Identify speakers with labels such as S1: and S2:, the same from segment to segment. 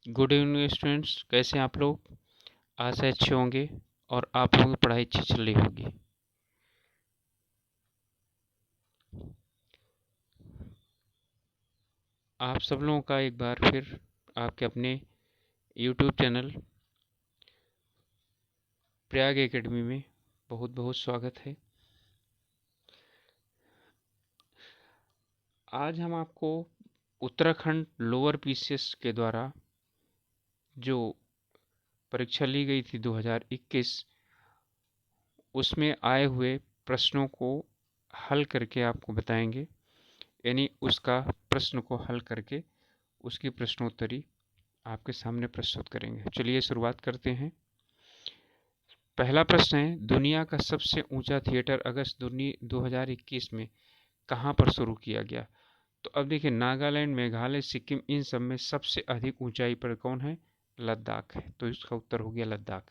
S1: Good evening students, कैसे हैं आप लोग। आशा है अच्छे होंगे और आप लोगों की पढ़ाई अच्छी चल रही होगी। आप सब लोगों का एक बार फिर आपके अपने यूट्यूब चैनल प्रयाग एकेडमी में बहुत बहुत स्वागत है। आज हम आपको उत्तराखंड लोअर पीसीएस के द्वारा जो परीक्षा ली गई थी 2021, उसमें आए हुए प्रश्नों को हल करके आपको बताएंगे। यानी उसका प्रश्न को हल करके उसकी प्रश्नोत्तरी आपके सामने प्रस्तुत करेंगे। चलिए शुरुआत करते हैं। पहला प्रश्न है, दुनिया का सबसे ऊंचा थिएटर अगस्त 2021 में कहाँ पर शुरू किया गया। तो अब देखिए, नागालैंड, मेघालय, सिक्किम, इन सब में सबसे अधिक ऊंचाई पर कौन है? लद्दाख है। तो इसका उत्तर हो गया लद्दाख।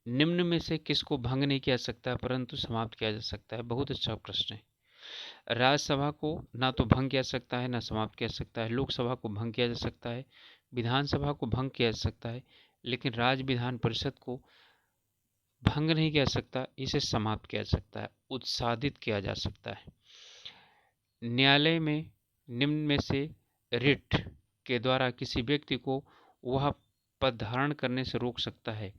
S1: निम्न में से किसको भंग नहीं किया सकता परंतु समाप्त किया जा सकता है? बहुत अच्छा प्रश्न है। राज्यसभा को ना तो भंग किया सकता है ना समाप्त किया सकता है। लोकसभा को भंग किया जा सकता है, विधानसभा को भंग किया जा सकता है, लेकिन राज्य विधान परिषद को भंग नहीं किया जा सकता, इसे समाप्त किया जा सकता है, उत्साधित किया जा सकता है। न्यायालय में निम्न में से रिट के द्वारा किसी व्यक्ति को वह पद धारण करने से रोक सकता है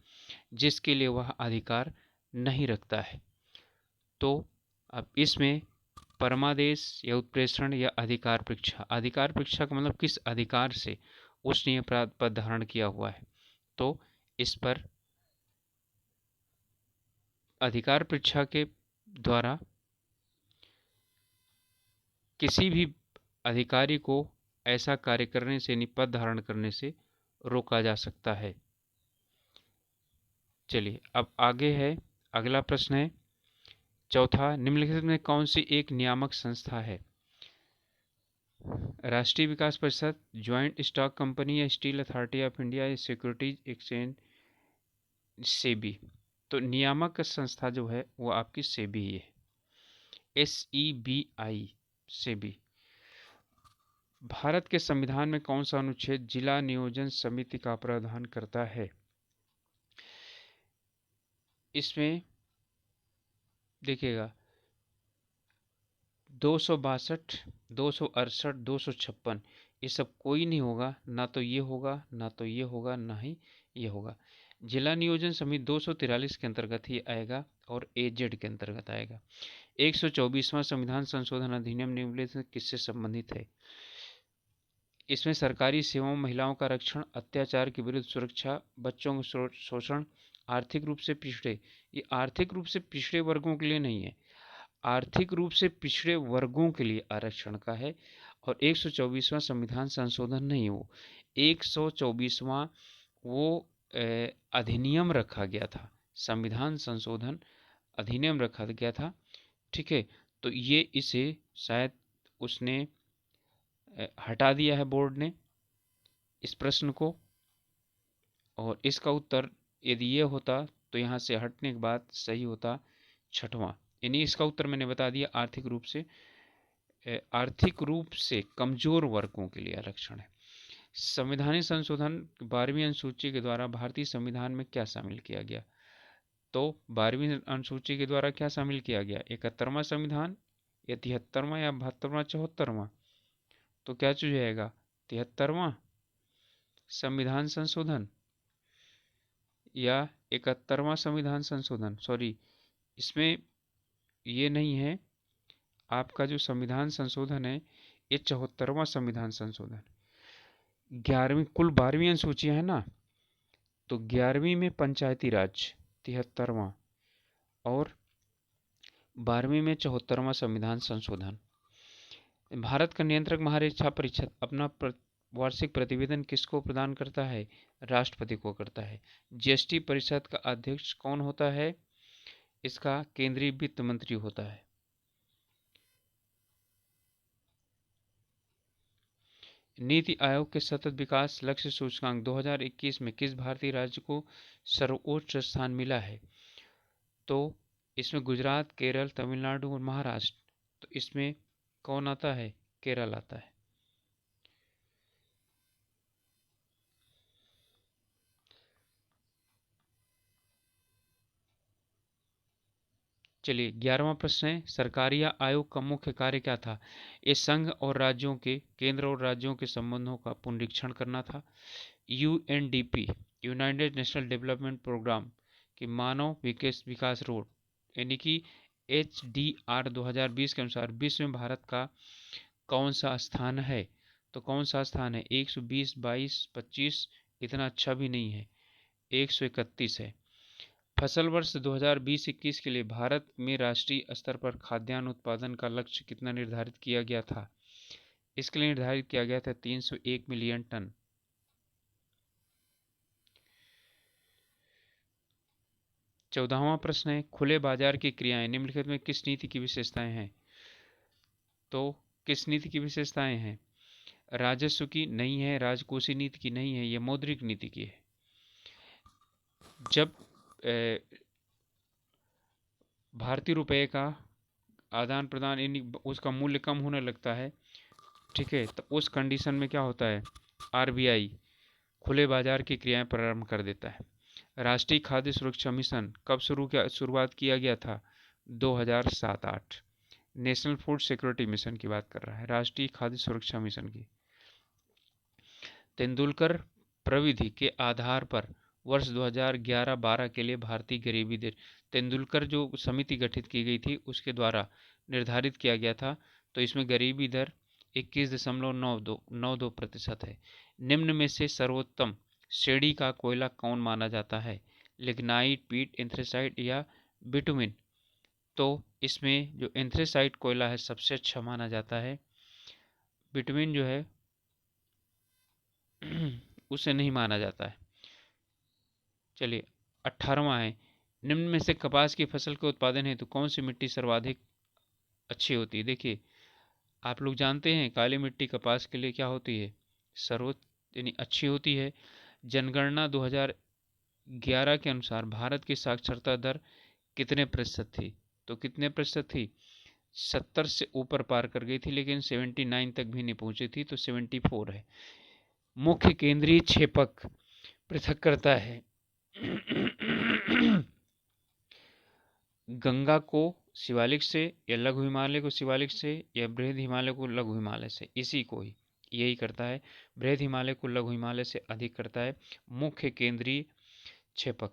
S1: जिसके लिए वह अधिकार नहीं रखता है। तो अब इसमें परमादेश या उत्प्रेषण या अधिकार परीक्षा। अधिकार परीक्षा का मतलब किस अधिकार से उसने यह पद धारण किया हुआ है। तो इस पर अधिकार परीक्षा के द्वारा किसी भी अधिकारी को ऐसा कार्य करने से, पद धारण करने से रोका जा सकता है। चलिए अब आगे है, अगला प्रश्न है चौथा, निम्नलिखित में कौन सी एक नियामक संस्था है? राष्ट्रीय विकास परिषद, ज्वाइंट स्टॉक कंपनी या स्टील अथॉरिटी ऑफ इंडिया या सिक्योरिटीज एक्सचेंज, सेबी। तो नियामक संस्था जो है वो आपकी सेबी है, SEBI, सेबी। भारत के संविधान में कौन सा अनुच्छेद जिला नियोजन समिति का प्रावधान करता है? इसमें देखिएगा 262, 268, 256, ये सब कोई नहीं होगा, ना तो ये होगा, ना तो ये होगा, ना ही ये होगा। जिला नियोजन समिति 243 के अंतर्गत ही आएगा और एजेड के अंतर्गत आएगा। 124वां संविधान संशोधन अधिनियम निम्नलिखित किससे संबंधित है? इसमें सरकारी सेवाओं, महिलाओं का रक्षण, अत्याचार के विरुद्ध सुरक्षा, बच्चों का शोषण, आर्थिक रूप से पिछड़े। ये आर्थिक रूप से पिछड़े वर्गों के लिए नहीं है, आर्थिक रूप से पिछड़े वर्गों के लिए आरक्षण का है। और 124वां संविधान संशोधन नहीं, वो 124वां वो अधिनियम रखा गया था, संविधान संशोधन अधिनियम रखा गया था। ठीक है, तो ये इसे शायद उसने हटा दिया है बोर्ड ने इस प्रश्न को। और इसका उत्तर यदि ये होता तो यहाँ से हटने के बाद सही होता छठवां। यानी इसका उत्तर मैंने बता दिया, आर्थिक रूप से कमजोर वर्गों के लिए आरक्षण है। संवैधानिक संशोधन 12वीं अनुसूची के द्वारा भारतीय संविधान में क्या शामिल किया गया? तो 12वीं अनुसूची के द्वारा क्या शामिल किया गया? 71वां संविधान या 73वां या 72वां, 74वां? तो क्या चूज जाएगा? 73वां संविधान संशोधन या 71वां संविधान संशोधन। सॉरी, इसमें ये नहीं है, आपका जो संविधान संशोधन है ये 74वां संविधान संशोधन। 11वीं, कुल 12वीं अनुसूचियां है ना, तो 11वीं में पंचायती राज 73वां और 12वीं में 74वां संविधान संशोधन। भारत का नियंत्रक महालेखा परीक्षक अपना वार्षिक प्रतिवेदन किसको प्रदान करता है? राष्ट्रपति को करता है। जीएसटी परिषद का अध्यक्ष कौन होता है? इसका केंद्रीय वित्त मंत्री होता है। नीति आयोग के सतत विकास लक्ष्य सूचकांक 2021 में किस भारतीय राज्य को सर्वोच्च स्थान मिला है? तो इसमें गुजरात, केरल, तमिलनाडु और महाराष्ट्र। तो इसमें कौन आता है? केरल आता है। चलिए 11वां प्रश्न है, सरकारिया आयोग का मुख्य कार्य क्या था? ये संघ और राज्यों के, केंद्र और राज्यों के संबंधों का पुनरीक्षण करना था। UNDP, United National Development Program की मानव विकास रोड यानी कि HDR 2020 के अनुसार विश्व में भारत का कौन सा स्थान है? तो कौन सा स्थान है? 120, 22, 25, इतना अच्छा भी नहीं है, 131 है। फसल वर्ष 2020-21 के लिए भारत में राष्ट्रीय स्तर पर खाद्यान्न उत्पादन का लक्ष्य कितना निर्धारित किया गया था? इसके लिए निर्धारित किया गया था 301 मिलियन टन। 14वां प्रश्न है, खुले बाजार की क्रियाएं निम्नलिखित में किस नीति की विशेषताएं हैं? तो किस नीति की विशेषताएं हैं? राजस्व की नहीं है, राजकोषीय नीति की नहीं है, यह मौद्रिक नीति की है। जब भारतीय रुपए का आदान प्रदान यानी उसका मूल्य कम होने लगता है, ठीक है, तो उस कंडीशन में क्या होता है? RBI खुले बाजार की क्रियाएं प्रारंभ कर देता है। राष्ट्रीय खाद्य सुरक्षा मिशन कब शुरुआत किया गया था? 2007-8। नेशनल फूड सिक्योरिटी मिशन की बात कर रहा है, राष्ट्रीय खाद्य सुरक्षा मिशन की। तेंदुलकर प्रविधि के आधार पर वर्ष 2011-12 के लिए भारतीय गरीबी दर, तेंदुलकर जो समिति गठित की गई थी उसके द्वारा निर्धारित किया गया था, तो इसमें गरीबी दर 21.92% है। निम्न में से सर्वोत्तम श्रेणी का कोयला कौन माना जाता है? लिग्नाइट, पीट, एंथ्रेसाइट या बिटुमिन? तो इसमें जो एंथ्रेसाइट कोयला है सबसे अच्छा माना जाता है, बिटुमिन जो है उसे नहीं माना जाता है। चलिए 18वां है, निम्न में से कपास की फसल के उत्पादन हेतु कौन सी मिट्टी सर्वाधिक अच्छी होती है? देखिए आप लोग जानते हैं काली मिट्टी कपास के लिए क्या होती है? सर्वोत्तम यानी अच्छी होती है। जनगणना 2011 के अनुसार भारत की साक्षरता दर कितने प्रतिशत थी? तो कितने प्रतिशत थी? 70 से ऊपर पार कर गई थी, लेकिन 79 तक भी नहीं पहुंची थी, तो 74 है। मुख्य केंद्रीय क्षेपक पृथक करता है गंगा को शिवालिक से, या लघु हिमालय को शिवालिक से, या बृहद हिमालय को लघु हिमालय से, इसी को ही यही करता है। बृहद हिमालय को लघु हिमालय से अधिक करता है मुख्य केंद्रीय क्षेपक।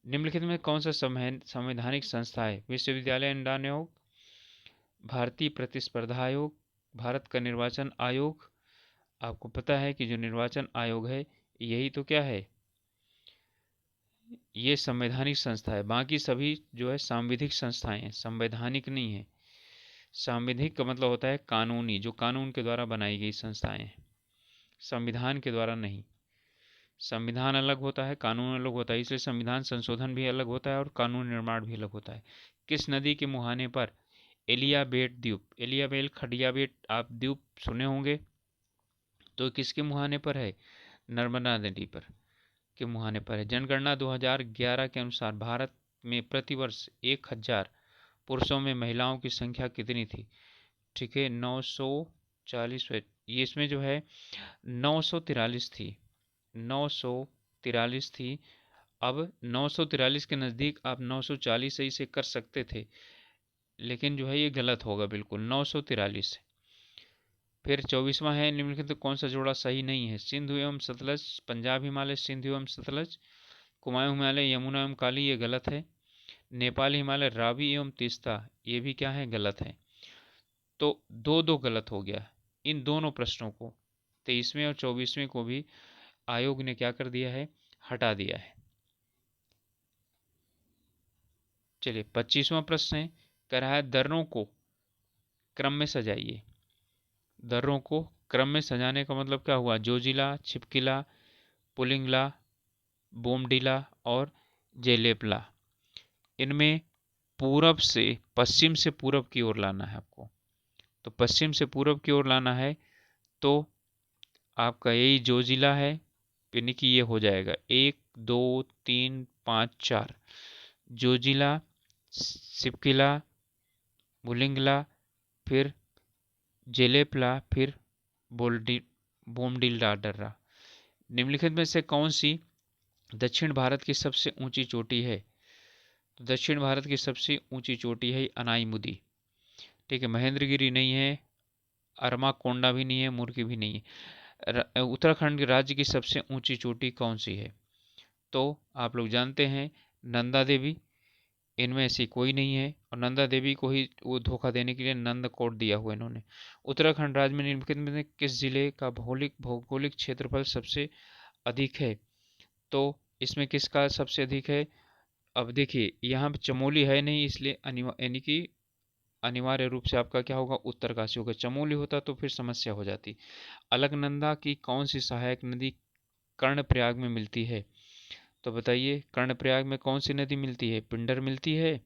S1: निम्नलिखित में कौन सा संवैधानिक संस्था है? विश्वविद्यालय अनुदान आयोग, भारतीय प्रतिस्पर्धा आयोग, भारत का निर्वाचन आयोग। आपको पता है कि जो निर्वाचन आयोग है यही तो क्या है? ये संवैधानिक संस्था है। बाकी सभी जो है सांविधिक संस्थाएं हैं, संवैधानिक नहीं है। सांविधिक का मतलब होता है कानूनी, जो कानून के द्वारा बनाई गई संस्थाएं हैं, संविधान के द्वारा नहीं। संविधान अलग होता है, कानून अलग होता है, इसलिए संविधान संशोधन भी अलग होता है और कानून निर्माण भी अलग होता है। किस नदी के मुहाने पर एलियाबेट द्वीप, एलियाबेट खडियाबेट आप द्वीप सुने होंगे, तो किसके मुहाने पर है? नर्मदा नदी पर के मुहाने पर है। जनगणना 2011 के अनुसार भारत में प्रतिवर्ष 1000 पुरुषों में महिलाओं की संख्या कितनी थी? ठीक है, 940। ये इसमें जो है 943 थी, 943 थी। अब 943 के नज़दीक आप 940 से इसे कर सकते थे, लेकिन जो है ये गलत होगा बिल्कुल, 943। फिर 24वां है, निम्नलिखित कौन सा जोड़ा सही नहीं है? सिंधु एवं सतलज, पंजाब हिमालय सिंधु एवं सतलज, कुमाऊं हिमालय यमुना एवं काली, ये गलत है। नेपाल हिमालय रावी एवं तीस्ता, ये भी क्या है? गलत है। तो दो दो गलत हो गया इन दोनों प्रश्नों को, 23वें और 24वें को भी आयोग ने क्या कर दिया है? हटा दिया है। चलिए 25वां प्रश्न है, कह रहा है दर्रों को क्रम में सजाइए। दर्रों को क्रम में सजाने का मतलब क्या हुआ? जोजिला, छिपकिला, पुलिंगला, बोमडिला और जेलेपला। इनमें पूरब से पश्चिम से पूरब की ओर लाना है आपको, तो पश्चिम से पूरब की ओर लाना है, तो आपका यही जोजिला है, यानी कि ये हो जाएगा 1 2 3 5 4। जोजिला, सिपकिला, बुलिंगला, फिर जेलेपला, फिर बोमडिला दर्रा। निम्नलिखित में से कौन सी दक्षिण भारत की सबसे ऊंची चोटी है? तो दक्षिण भारत की सबसे ऊंची चोटी है अनाईमुदी। ठीक है, महेंद्रगिरी नहीं है, अरमाकोंडा भी नहीं है, मुर्गी भी नहीं है। उत्तराखंड राज्य की सबसे ऊंची चोटी कौन सी है? तो आप लोग जानते हैं नंदा देवी, इनमें से कोई नहीं है, और नंदा देवी को ही वो धोखा देने के लिए नंद कोट दिया हुआ इन्होंने। उत्तराखंड राज्य में निम्नलिखित में से किस जिले का भौगोलिक क्षेत्रफल सबसे अधिक है? तो इसमें किसका सबसे अधिक है? अब देखिए यहाँ पे चमोली है नहीं, इसलिए यानी कि अनिवार्य रूप से आपका क्या होगा, उत्तरकाशी होगा। चमोली होता तो फिर समस्या हो जाती। अलकनंदा की कौन सी सहायक नदी कर्णप्रयाग में मिलती है? तो बताइए कर्णप्रयाग में कौन सी नदी मिलती है? पिंडर मिलती है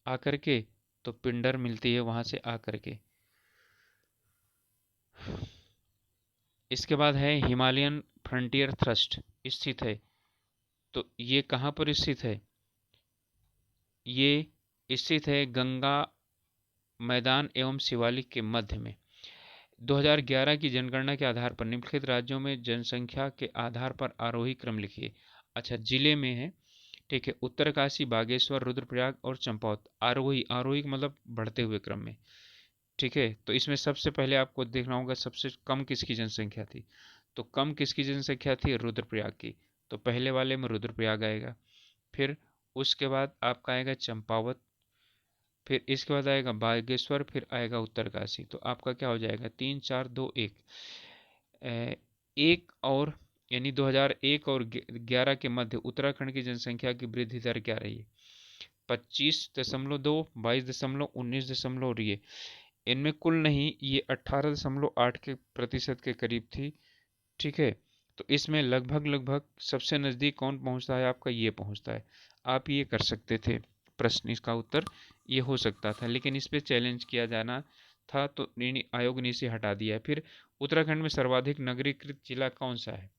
S1: आकर के, तो पिंडर मिलती है वहां से आकर के। इसके बाद है हिमालयन फ्रंटियर थ्रस्ट स्थित है, तो ये कहाँ पर स्थित है? ये स्थित है गंगा मैदान एवं शिवालिक के मध्य में। 2011 की जनगणना के आधार पर निम्नलिखित राज्यों में जनसंख्या के आधार पर आरोही क्रम लिखिए। अच्छा, जिले में है, ठीक है, उत्तरकाशी, बागेश्वर, रुद्रप्रयाग और चंपावत। आरोही, आरोही मतलब बढ़ते हुए क्रम में। ठीक है, तो इसमें सबसे पहले आपको देखना होगा सबसे कम किसकी जनसंख्या थी। तो कम किसकी जनसंख्या थी? रुद्रप्रयाग की। तो पहले वाले में रुद्रप्रयाग आएगा, फिर उसके बाद आपका आएगा चंपावत, फिर इसके बाद आएगा बागेश्वर, फिर आएगा उत्तरकाशी। तो आपका क्या हो जाएगा? 3 4 2 1। एक और यानी 2001 और 11 के मध्य उत्तराखंड की जनसंख्या की वृद्धि दर क्या रही है? 25.2, 22, 19, और ये इनमें कुल नहीं, ये 18.8 के प्रतिशत के करीब थी। ठीक है, तो इसमें लगभग लगभग सबसे नज़दीक कौन पहुंचता है? आपका ये पहुंचता है। आप ये कर सकते थे, प्रश्न इसका उत्तर ये हो सकता था, लेकिन इस पे चैलेंज किया जाना था तो आयोग ने इसे हटा दिया है। फिर उत्तराखंड में सर्वाधिक नगरीकृत जिला कौन सा है?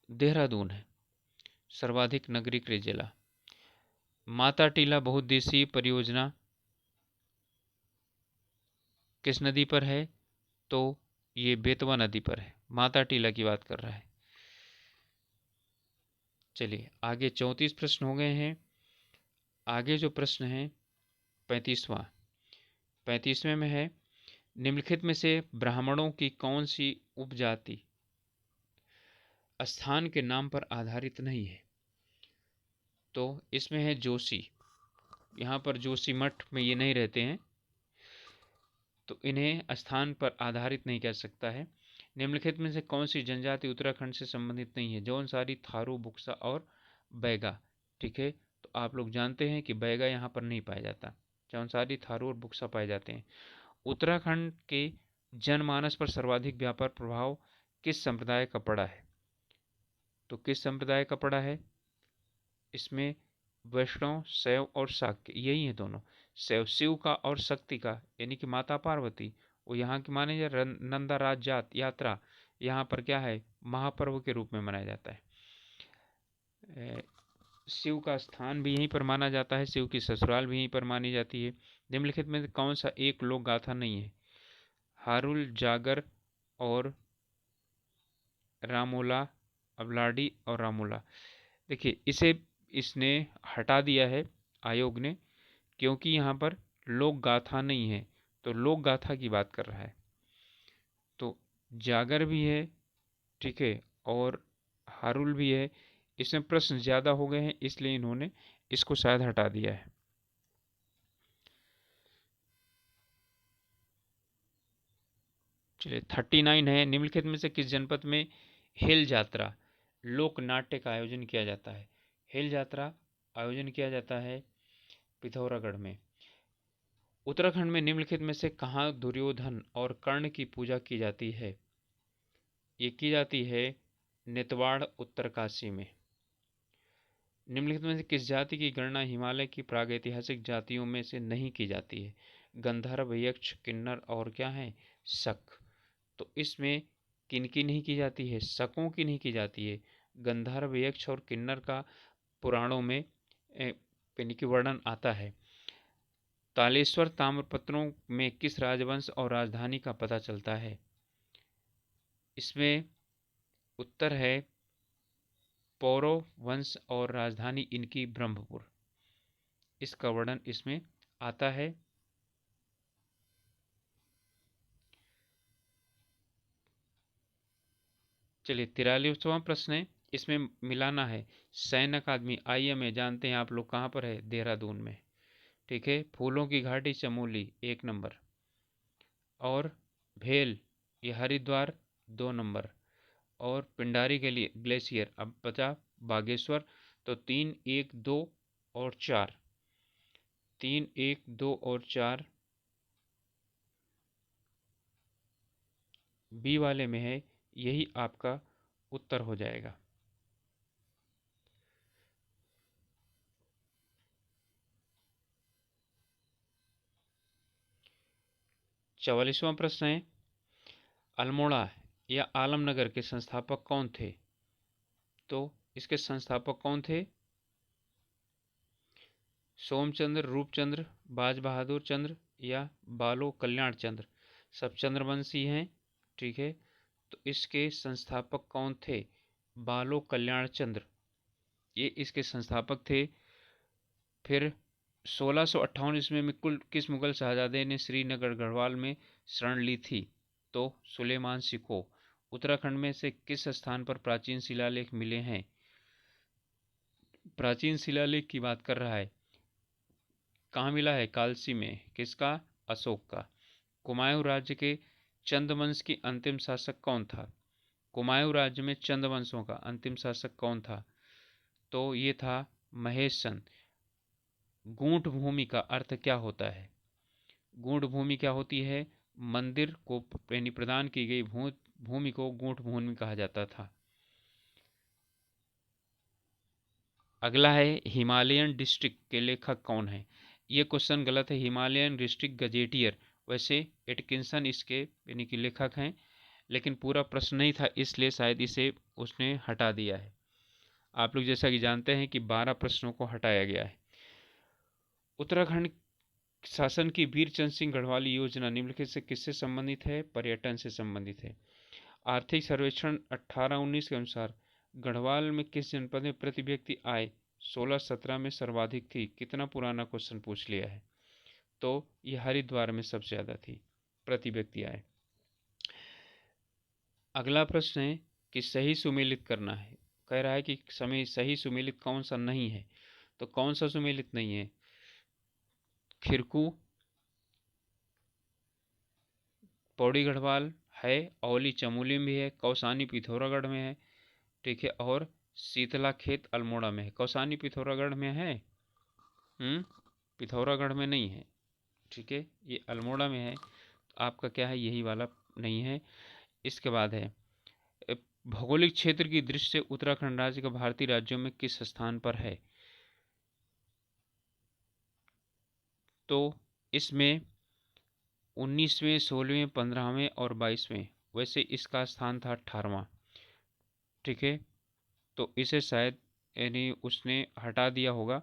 S1: देहरादून है सर्वाधिक नगरीकृत जिला। माता टीला बहुउद्देशीय परियोजना किस नदी पर है? तो ये बेतवा नदी पर है, माता टीला की बात कर रहा है। चलिए आगे 34 प्रश्न हो गए हैं। आगे जो प्रश्न है 35वां, 35वें में है निम्नलिखित में से ब्राह्मणों की कौन सी उपजाति स्थान के नाम पर आधारित नहीं है? तो इसमें है जोशी। यहाँ पर जोशी मठ में ये नहीं रहते हैं, तो इन्हें स्थान पर आधारित नहीं कह सकता है। निम्नलिखित में से कौन सी जनजाति उत्तराखंड से संबंधित नहीं है? जौनसारी, थारू, बुक्सा और बैगा। ठीक है, तो आप लोग जानते हैं कि बैगा यहाँ पर नहीं पाया जाता, जौनसारी, थारू और बुक्सा पाए जाते हैं। उत्तराखंड के जनमानस पर सर्वाधिक व्यापार प्रभाव किस संप्रदाय का पड़ा है? तो किस संप्रदाय का पड़ा है? इसमें वैष्णव, शैव और शाक्य, यही है दोनों। शैव शिव का और शक्ति का, यानी कि माता पार्वती, वो यहाँ की माने जा नंदा राज जात यात्रा यहाँ पर क्या है? महापर्व के रूप में मनाया जाता है। शिव का स्थान भी यहीं पर माना जाता है, शिव की ससुराल भी यहीं पर मानी जाती है। निम्नलिखित में कौन सा एक लोक गाथा नहीं है? हारुल, जागर और रामोला, अबलाडी और रामोला। देखिए इसे इसने हटा दिया है आयोग ने, क्योंकि यहाँ पर लोक गाथा नहीं है, तो लोक गाथा की बात कर रहा है। तो जागर भी है, ठीक है, और हारुल भी है। इसमें प्रश्न ज़्यादा हो गए हैं, इसलिए इन्होंने इसको शायद हटा दिया है। चलिए 39 है निम्नलिखित में से किस जनपद में हेल यात्रा लोक नाट्य का आयोजन किया जाता है? हेल यात्रा आयोजन किया जाता है पिथौरागढ़ में। उत्तराखंड में निम्नलिखित में से कहाँ दुर्योधन और कर्ण की पूजा की जाती है? ये की जाती है नेतवाड़, उत्तरकाशी में। निम्नलिखित में से किस जाति की गणना हिमालय की प्रागैतिहासिक जातियों में से नहीं की जाती है? गंधर्व, यक्ष, किन्नर और क्या है? शक। तो इसमें किनकी नहीं की जाती है? शकों की नहीं की जाती है। गंधर्व, यक्ष और किन्नर का पुराणों में यानी कि वर्णन आता है। तालेश्वर ताम्रपत्रों में किस राजवंश और राजधानी का पता चलता है? इसमें उत्तर है पौरव वंश और राजधानी इनकी ब्रह्मपुर। इसका वर्णन इसमें आता है। चलिए 43वां प्रश्न है, इसमें मिलाना है सैन्य अकादमी IMA, जानते हैं आप लोग कहाँ पर है, देहरादून में। ठीक है, फूलों की घाटी चमोली 1 नंबर, और भेल ये हरिद्वार 2 नंबर, और पिंडारी के लिए ग्लेशियर अब बचा बागेश्वर। तो 3, 1, 2 और 4, 3, 1, 2 और 4 बी वाले में है, यही आपका उत्तर हो जाएगा। 44वां प्रश्न है, अल्मोड़ा या आलमनगर के संस्थापक कौन थे? तो इसके संस्थापक कौन थे? सोमचंद्र, रूपचंद्र, बाज बहादुर चंद्र या बालो कल्याण चंद्र, सब चंद्रवंशी हैं। ठीक है, तो इसके संस्थापक कौन थे? बालो कल्याण चंद्र, ये इसके संस्थापक थे। फिर 1658 ईस्वी में कुल किस मुगल शहजादे ने श्रीनगर गढ़वाल में शरण ली थी? तो सुलेमान सिको। उत्तराखंड में से किस स्थान पर प्राचीन शिलालेख मिले हैं? प्राचीन शिलालेख की बात कर रहा है, कहाँ मिला है? कालसी में। किसका? अशोक का। कुमायूं राज्य के चंद वंश की अंतिम शासक कौन था? कुमायूं राज्य में चंद वंशों का अंतिम शासक कौन था? तो ये था महेश चंद। गूढ़ भूमि का अर्थ क्या होता है? गूढ़ भूमि क्या होती है? मंदिर को यानी प्रदान की गई भूमि को गूढ़ भूमि कहा जाता था। अगला है हिमालयन डिस्ट्रिक्ट के लेखक कौन है? ये क्वेश्चन गलत है, हिमालयन डिस्ट्रिक्ट गजेटियर। वैसे एटकिंसन इसके यानी कि लेखक हैं, लेकिन पूरा प्रश्न नहीं था इसलिए शायद इसे उसने हटा दिया है। आप लोग जैसा कि जानते हैं कि 12 प्रश्नों को हटाया गया है। उत्तराखंड शासन की वीरचंद सिंह गढ़वाली योजना निम्नलिखित से किससे संबंधित है? पर्यटन से संबंधित है। आर्थिक सर्वेक्षण 18-19 के अनुसार गढ़वाल में किस जनपद में प्रति व्यक्ति आय 16-17 में सर्वाधिक थी? कितना पुराना क्वेश्चन पूछ लिया है। तो ये हरिद्वार में सबसे ज्यादा थी प्रति व्यक्ति आय। अगला प्रश्न है कि सही सुमेलित करना है। कह रहा है कि समय सही सुमेलित कौन सा नहीं है, तो कौन सा सुमेलित नहीं है? खिरकू, पौड़ी गढ़वाल है, औली चमोली में भी है, कौसानी पिथौरागढ़ में है। ठीक है, और शीतला खेत अल्मोड़ा में है। कौसानी पिथौरागढ़ में है, पिथौरागढ़ में नहीं है। ठीक है, ये अल्मोड़ा में है। आपका क्या है? यही वाला नहीं है। इसके बाद है भौगोलिक क्षेत्र की दृष्टि से उत्तराखंड राज्य का भारतीय राज्यों में किस स्थान पर है? तो इसमें 19वें, 16वें, 15वें और 22वें, वैसे इसका स्थान था 18वां। ठीक है, तो इसे शायद यानी उसने हटा दिया होगा,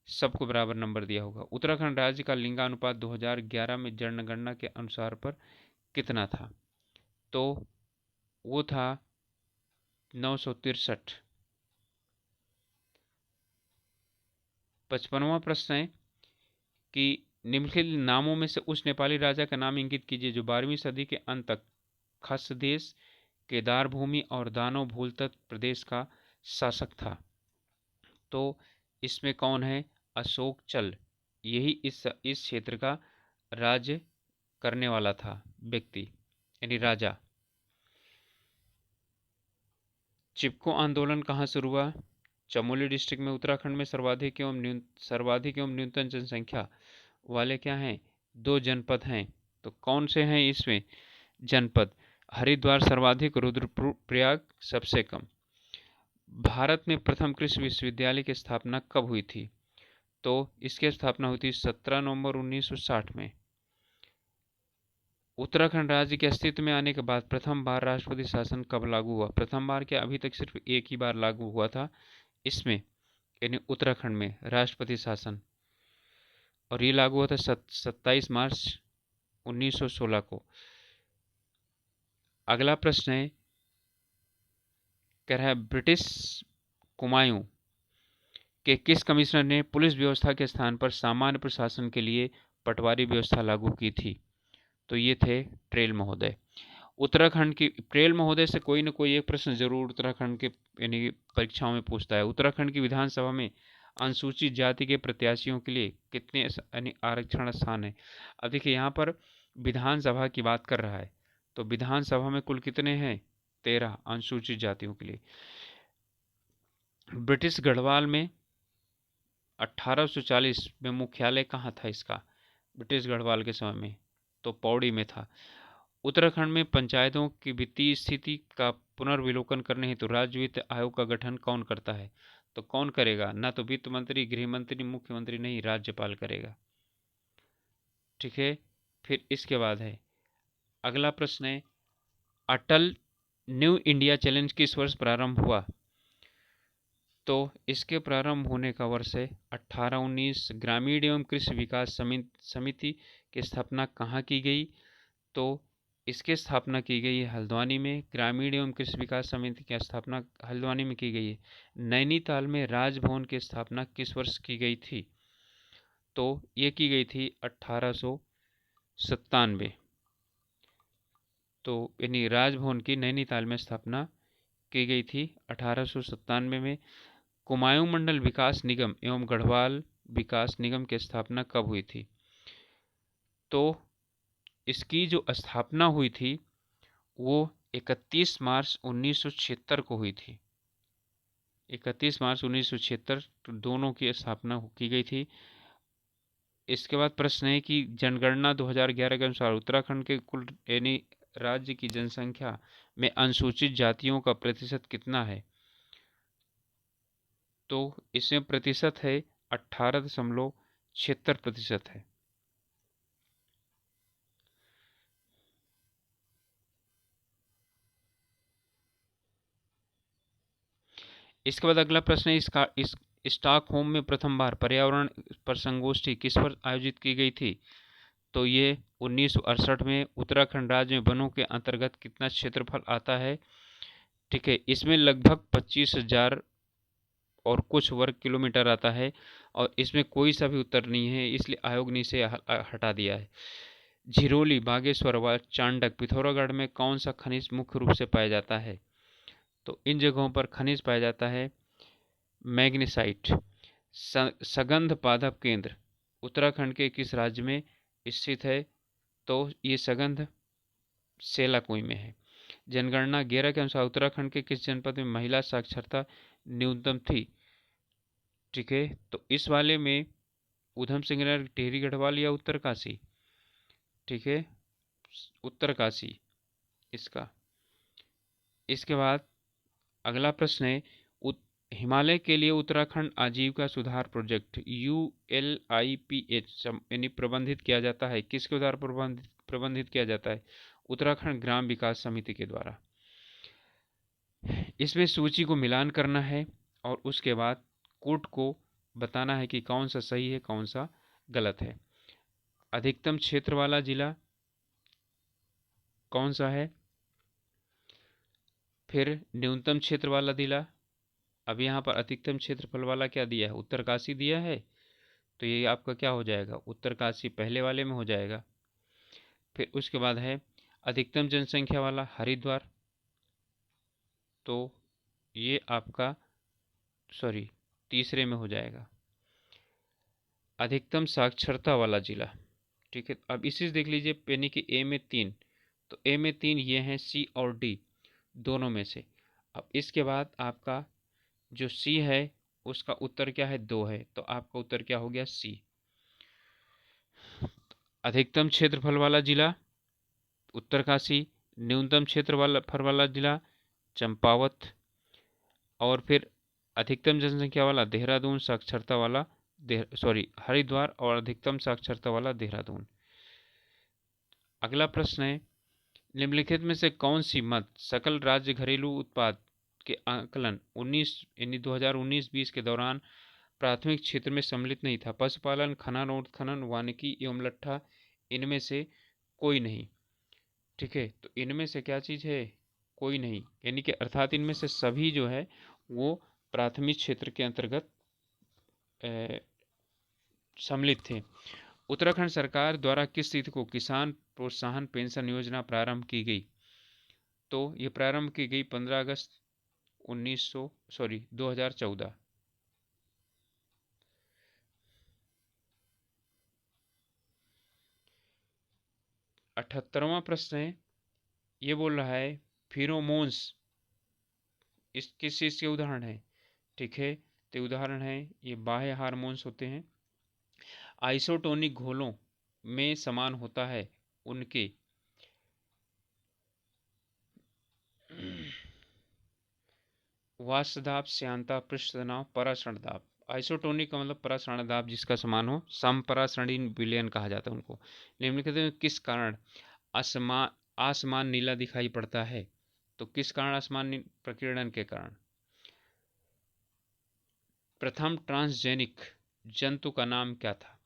S1: सबको बराबर नंबर दिया होगा। उत्तराखंड राज्य का लिंगानुपात 2011 में जनगणना के अनुसार पर कितना था? तो वो था 963। 55वां प्रश्न है कि निम्नलिखित नामों में से उस नेपाली राजा का नाम इंगित कीजिए जो 12वीं सदी के अंत तक खसदेश, केदार भूमि और दानव भूतत्व प्रदेश का शासक था। तो इसमें कौन है? अशोक चल, यही इस क्षेत्र का राज्य करने वाला था व्यक्ति, यानी राजा। चिपको आंदोलन कहाँ शुरू हुआ? चमोली डिस्ट्रिक्ट में। उत्तराखंड में सर्वाधिक एवं न्यूनतम जनसंख्या वाले क्या हैं? 2 जनपद हैं। तो कौन से हैं इसमें जनपद? हरिद्वार सर्वाधिक, रुद्रप्रयाग सबसे कम। भारत में प्रथम कृषि विश्वविद्यालय की स्थापना कब हुई थी? तो इसकी स्थापना हुई थी 17 नवंबर 1960 में। उत्तराखंड राज्य के अस्तित्व में आने के बाद प्रथम बार राष्ट्रपति शासन कब लागू हुआ? प्रथम बार क्या, अभी तक सिर्फ एक ही बार लागू हुआ था इसमें, यानी उत्तराखंड में राष्ट्रपति शासन, और ये लागू हुआ था 27 मार्च 1916 को। अगला प्रश्न है, कह रहा है ब्रिटिश कुमायूं कि किस कमिश्नर ने पुलिस व्यवस्था के स्थान पर सामान्य प्रशासन के लिए पटवारी व्यवस्था लागू की थी? तो ये थे ट्रेल महोदय। उत्तराखंड की ट्रेल महोदय से कोई न कोई एक प्रश्न जरूर उत्तराखंड के यानी परीक्षाओं में पूछता है। उत्तराखंड की विधानसभा में अनुसूचित जाति के प्रत्याशियों के लिए कितने यानी आरक्षण स्थान है? अब देखिए यहाँ पर विधानसभा की बात कर रहा है, तो विधानसभा में कुल कितने हैं? 13 अनुसूचित जातियों के लिए। ब्रिटिश गढ़वाल में 1840 में मुख्यालय कहाँ था इसका? ब्रिटिश गढ़वाल के समय में तो पौड़ी में था। उत्तराखंड में पंचायतों की वित्तीय स्थिति का पुनर्विलोकन करने हेतु राज्य वित्त आयोग का गठन कौन करता है? तो कौन करेगा? ना तो वित्त मंत्री, गृह मंत्री, मुख्यमंत्री, नहीं, राज्यपाल करेगा। ठीक है। फिर इसके बाद है अगला प्रश्न है, अटल न्यू इंडिया चैलेंज किस वर्ष प्रारंभ हुआ? तो इसके प्रारंभ होने का वर्ष है 1819। ग्रामीण एवं कृषि विकास समिति की स्थापना कहाँ की गई? तो इसकी स्थापना की गई है हल्द्वानी में। ग्रामीण एवं कृषि विकास समिति की स्थापना हल्द्वानी में की गई है। नैनीताल में राजभवन की स्थापना किस वर्ष की गई थी? तो ये की गई थी 1897। तो यानी राजभवन की नैनीताल में स्थापना की गई थी 1897 में। कुमाऊं मंडल विकास निगम एवं गढ़वाल विकास निगम की स्थापना कब हुई थी? तो इसकी जो स्थापना हुई थी वो 31 मार्च 1976 को हुई थी। 31 मार्च 1976 दोनों की स्थापना की गई थी। इसके बाद प्रश्न है कि जनगणना 2011 के अनुसार उत्तराखंड के कुल यानी राज्य की जनसंख्या में अनुसूचित जातियों का प्रतिशत कितना है? तो इसमें प्रतिशत है 18.76% है। इसके बाद अगला प्रश्न है, इस स्टॉकहोम में प्रथम बार पर्यावरण पर संगोष्ठी किस पर आयोजित की गई थी? तो ये 1968 में। उत्तराखंड राज्य में वनों के अंतर्गत कितना क्षेत्रफल आता है? ठीक है, इसमें लगभग 25,000 और कुछ वर्ग किलोमीटर आता है और इसमें कोई सा भी उत्तर नहीं है, इसलिए आयोग ने इसे हटा दिया है। झिरोली, बागेश्वर व चांडक, पिथौरागढ़ में कौन सा खनिज मुख्य रूप से पाया जाता है? तो इन जगहों पर खनिज पाया जाता है मैग्नीसाइट। सगंध पादप केंद्र उत्तराखंड के किस राज्य में स्थित है? तो ये सगंध सेलाकुई में है। जनगणना 11 के अनुसार उत्तराखंड के किस जनपद में महिला साक्षरता न्यूनतम थी? ठीक है, तो इस वाले में ऊधम सिंह नगर, टिहरी गढ़वाल या उत्तरकाशी? ठीक है, उत्तरकाशी इसका। इसके बाद अगला प्रश्न है, हिमालय के लिए उत्तराखंड आजीविका सुधार प्रोजेक्ट ULIPH यानी प्रबंधित किया जाता है किसके द्वारा प्रबंधित किया जाता है? उत्तराखंड ग्राम विकास समिति के द्वारा। इसमें सूची को मिलान करना है और उसके बाद कोड को बताना है कि कौन सा सही है कौन सा गलत है। अधिकतम क्षेत्र वाला जिला कौन सा है? फिर न्यूनतम क्षेत्र वाला जिला। अब यहाँ पर अधिकतम क्षेत्रफल वाला क्या दिया है? उत्तरकाशी दिया है, तो ये आपका क्या हो जाएगा? उत्तरकाशी पहले वाले में हो जाएगा। फिर उसके बाद है अधिकतम जनसंख्या वाला हरिद्वार, तो ये आपका तीसरे में हो जाएगा। अधिकतम साक्षरता वाला जिला, ठीक है। अब इसी से देख लीजिए, यानी कि ए में 3, तो ए में 3 ये हैं सी और डी दोनों में से। अब इसके बाद आपका जो सी है उसका उत्तर क्या है? 2 है, तो आपका उत्तर क्या हो गया? सी। अधिकतम क्षेत्रफल वाला जिला उत्तरकाशी, न्यूनतम क्षेत्रफल वाला जिला चंपावत, और फिर अधिकतम जनसंख्या वाला देहरादून, साक्षरता वाला हरिद्वार, और अधिकतम साक्षरता वाला देहरादून। अगला प्रश्न है, निम्नलिखित में से कौन सी मद सकल राज्य घरेलू उत्पाद के आकलन 2019-20 के दौरान प्राथमिक क्षेत्र में सम्मिलित नहीं था? पशुपालन, खनन और उत्खनन, वानिकी एवं लट्ठा, इनमें से कोई नहीं। ठीक है, तो इनमें से क्या चीज़ है? कोई नहीं, यानी कि अर्थात इनमें से सभी जो है वो प्राथमिक क्षेत्र के अंतर्गत सम्मिलित थे। उत्तराखंड सरकार द्वारा किस तिथि को किसान प्रोत्साहन पेंशन योजना प्रारंभ की गई? तो ये प्रारंभ की गई 15 अगस्त 2014। 78वां प्रश्न है, ये बोल रहा है फिरोमोन्स इस किस चीज़ के उदाहरण है? ठीक है, तो उदाहरण है ये बाह्य हार्मोन्स होते हैं। आइसोटोनिक घोलों में समान होता है उनके वाष्प दाब, श्यानता, पृष्ठ तनाव, परासरण दाब। आइसोटोनिक का मतलब परासरण दाब जिसका समान हो, समपरासरणीय विलयन कहा जाता है उनको। निम्नलिखित में किस कारण आसमान नीला दिखाई पड़ता है? तो किस कारण आसमान प्रकीर्णन के कारण? प्रथम ट्रांसजेनिक जंतु का नाम क्या था?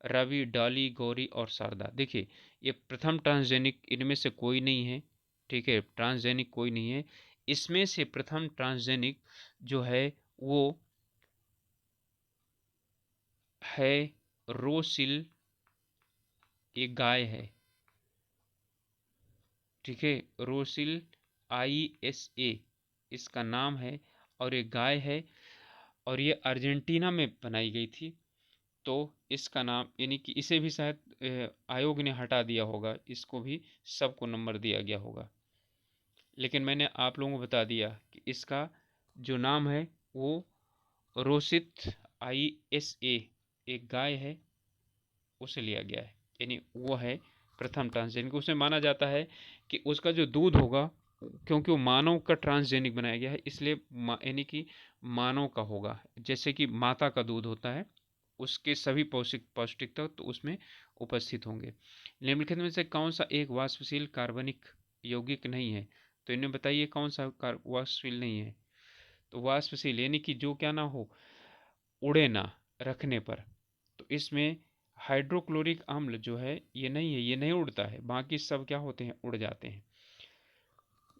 S1: रवि, डॉली, गौरी और शारदा। देखिए, ये प्रथम ट्रांसजेनिक इनमें से कोई नहीं है। ठीक है, ट्रांसजेनिक कोई नहीं है। इसमें से प्रथम ट्रांसजेनिक जो है वो है रोसिल, एक गाय है। ठीक है, रोसिल ISA इसका नाम है और एक गाय है और ये अर्जेंटीना में बनाई गई थी। तो इसका नाम यानी कि इसे भी शायद आयोग ने हटा दिया होगा, इसको भी सबको नंबर दिया गया होगा, लेकिन मैंने आप लोगों को बता दिया कि इसका जो नाम है वो रोसित ISA एक गाय है उसे लिया गया है, यानी वो है प्रथम ट्रांसजेनिक। उसमें माना जाता है कि उसका जो दूध होगा, क्योंकि वो मानव का ट्रांसजेनिक बनाया गया है इसलिए यानी कि मानव का होगा, जैसे कि माता का दूध होता है उसके सभी पौष्टिक तत्व तो उसमें उपस्थित होंगे। निम्नलिखित में से कौन सा एक वाष्पशील कार्बनिक यौगिक नहीं है? तो इन्हें बताइए कौन सा वाष्पशील नहीं है? तो वाष्पशील यानी कि जो क्या ना हो, उड़े ना रखने पर, तो इसमें हाइड्रोक्लोरिक अम्ल जो है ये नहीं है, ये नहीं उड़ता है, बाकी सब क्या होते हैं, उड़ जाते हैं।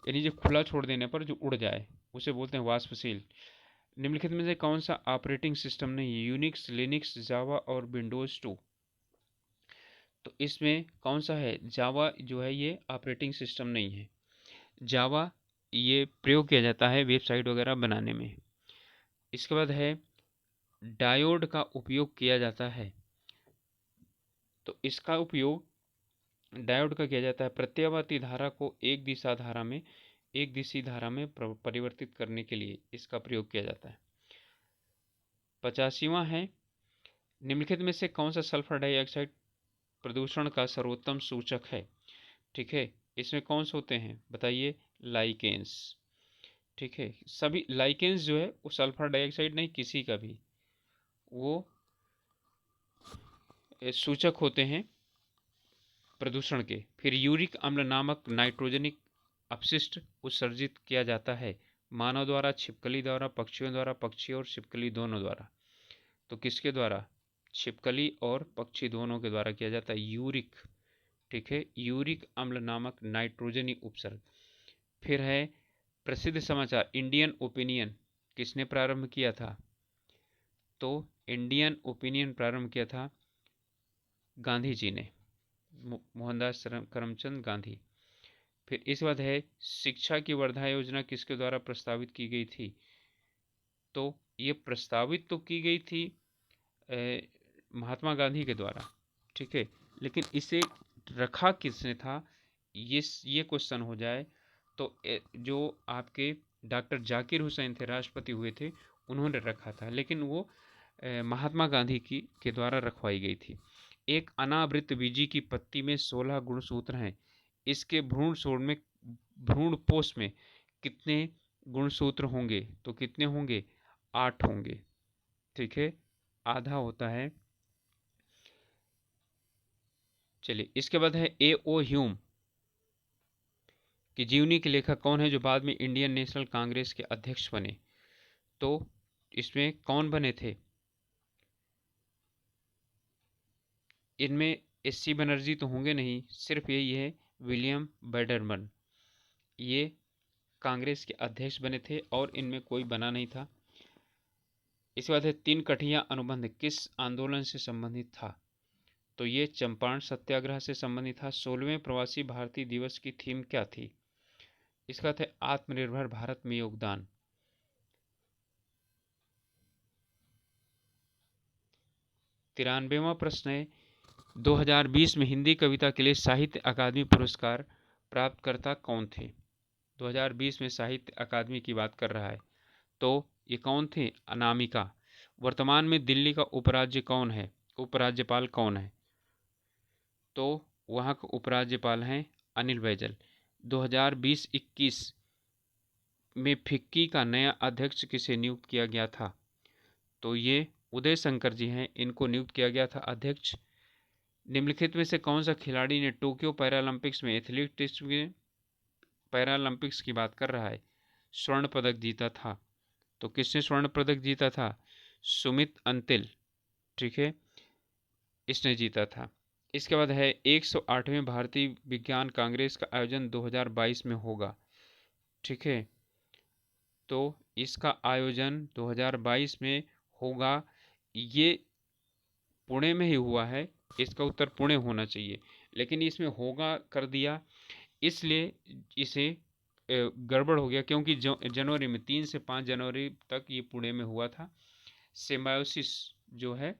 S1: यानी जो खुला छोड़ देने पर जो उड़ जाए उसे बोलते हैं वाष्पशील। निम्नलिखित में से कौन सा ऑपरेटिंग सिस्टम नहीं है? यूनिक्स, लिनक्स, जावा और विंडोज 2। तो इसमें कौन सा है? जावा जो है ये ऑपरेटिंग सिस्टम नहीं है। जावा ये प्रयोग किया जाता है वेबसाइट वगैरह बनाने में। इसके बाद है डायोड का उपयोग किया जाता है। तो इसका उपयोग डायोड का किया जाता है प्रत्यावर्ती धारा को एक दिशी धारा में परिवर्तित करने के लिए इसका प्रयोग किया जाता है। 85वां है, निम्नलिखित में से कौन सा सल्फर डाइऑक्साइड प्रदूषण का सर्वोत्तम सूचक है? ठीक है, इसमें कौन से होते हैं बताइए? लाइकेंस। ठीक है, सभी लाइकेंस जो है वो सल्फर डाइऑक्साइड नहीं, किसी का भी वो सूचक होते हैं प्रदूषण के। फिर यूरिक अम्ल नामक नाइट्रोजनिक अपशिष्ट उत्सर्जित किया जाता है मानव द्वारा, छिपकली द्वारा, पक्षियों द्वारा, पक्षी और छिपकली दोनों द्वारा। तो किसके द्वारा? छिपकली और पक्षी दोनों के द्वारा किया जाता है यूरिक। ठीक है, यूरिक अम्ल नामक नाइट्रोजनी उपसर्ग। फिर है प्रसिद्ध समाचार इंडियन ओपिनियन किसने प्रारंभ किया था? तो इंडियन ओपिनियन प्रारंभ किया था गांधी जी ने, मोहनदास करमचंद गांधी। फिर इस बात है शिक्षा की वर्धा योजना किसके द्वारा प्रस्तावित की गई थी? तो ये प्रस्तावित तो की गई थी महात्मा गांधी के द्वारा। ठीक है, लेकिन इसे रखा किसने था, ये क्वेश्चन हो जाए तो जो आपके डॉक्टर जाकिर हुसैन थे, राष्ट्रपति हुए थे, उन्होंने रखा था, लेकिन वो महात्मा गांधी के द्वारा रखवाई गई थी। एक अनावृत बीजी की पत्ती में 16 गुणसूत्र हैं, इसके भ्रूणपोष में कितने गुणसूत्र होंगे? तो कितने होंगे? 8 होंगे। ठीक है, आधा होता है। चलिए, इसके बाद है A.O. ह्यूम की जीवनी के लेखक कौन है जो बाद में इंडियन नेशनल कांग्रेस के अध्यक्ष बने? तो इसमें कौन बने थे? इनमें SC बनर्जी तो होंगे नहीं, सिर्फ यही है विलियम बैडरमन, ये कांग्रेस के अध्यक्ष बने थे और इनमें कोई बना नहीं था। इसके बाद है तीन कठिया अनुबंध किस आंदोलन से संबंधित था? तो ये चंपारण सत्याग्रह से संबंधित था। 16वें प्रवासी भारतीय दिवस की थीम क्या थी? इसका था आत्मनिर्भर भारत में योगदान। 93वां प्रश्न है 2020 में हिंदी कविता के लिए साहित्य अकादमी पुरस्कार प्राप्तकर्ता कौन थे? 2020 में साहित्य अकादमी की बात कर रहा है, तो ये कौन थे? अनामिका। वर्तमान में दिल्ली का उपराज्यपाल कौन है? तो वहाँ का उपराज्यपाल हैं अनिल बैजल। 2020-21 में फिक्की का नया अध्यक्ष किसे नियुक्त किया गया था? तो ये उदय शंकर जी हैं, इनको नियुक्त किया गया था अध्यक्ष। निम्नलिखित में से कौन सा खिलाड़ी ने टोक्यो पैरालंपिक्स में एथलेटिक्स में पैरालंपिक्स की बात कर रहा है, स्वर्ण पदक जीता था? तो किसने स्वर्ण पदक जीता था? सुमित अंतिल, ठीक है, इसने जीता था। इसके बाद है 108वें भारतीय विज्ञान कांग्रेस का आयोजन 2022 में होगा, ठीक है, तो इसका आयोजन 2022 में होगा। ये पुणे में ही हुआ है, इसका उत्तर पुणे होना चाहिए, लेकिन इसमें होगा कर दिया, इसलिए इसे गड़बड़ हो गया, क्योंकि जनवरी में 3 से 5 जनवरी तक ये पुणे में हुआ था। सिम्बायोसिस जो है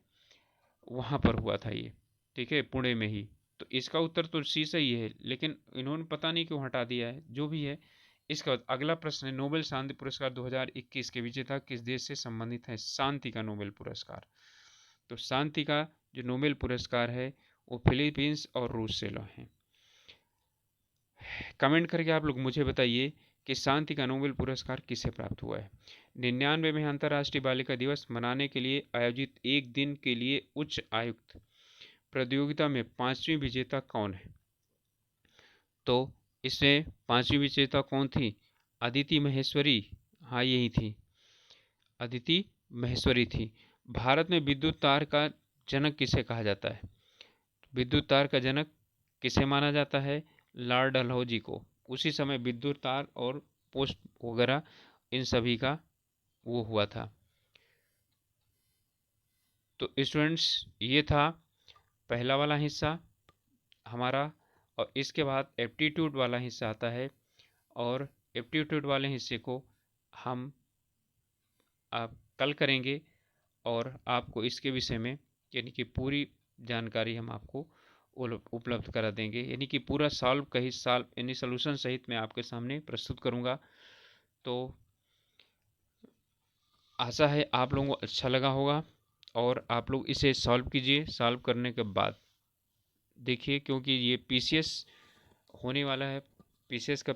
S1: वहाँ पर हुआ था ये, ठीक है, पुणे में ही। तो इसका उत्तर तो सी सही है, लेकिन इन्होंने पता नहीं क्यों हटा दिया है, जो भी है। इसके बाद अगला प्रश्न है नोबेल शांति पुरस्कार 2021 के विजेता किस देश से संबंधित है? शांति का नोबेल पुरस्कार। तो शांति का जो नोबेल पुरस्कार है वो फिलीपींस और रूस से लो हैं। कमेंट करके आप लोग मुझे बताइए कि शांति का नोबेल पुरस्कार किसे प्राप्त हुआ है। 99 में अंतर्राष्ट्रीय बालिका दिवस मनाने के लिए आयोजित एक दिन के लिए उच्च आयुक्त प्रतियोगिता में 5वीं विजेता कौन है? तो इसमें 5वीं विजेता कौन थी? अदिति महेश्वरी, हाँ यही थी, अदिति महेश्वरी थी। भारत में विद्युत तार का जनक किसे कहा जाता है? विद्युत तार का जनक किसे माना जाता है? लॉर्ड डलहौजी को। उसी समय विद्युत तार और पोस्ट वगैरह इन सभी का वो हुआ था। तो स्टूडेंट्स ये था पहला वाला हिस्सा हमारा, और इसके बाद एप्टीट्यूड वाला हिस्सा आता है, और एप्टीट्यूड वाले हिस्से को हम आप कल करेंगे, और आपको इसके विषय में यानी कि पूरी जानकारी हम आपको उपलब्ध करा देंगे, यानी कि पूरा सॉल्व का ही सॉल्व यानी सोल्यूशन सहित मैं आपके सामने प्रस्तुत करूंगा। तो आशा है आप लोगों को अच्छा लगा होगा, और आप लोग इसे सॉल्व कीजिए। सॉल्व करने के बाद देखिए, क्योंकि ये पीसीएस होने वाला है, पीसीएस का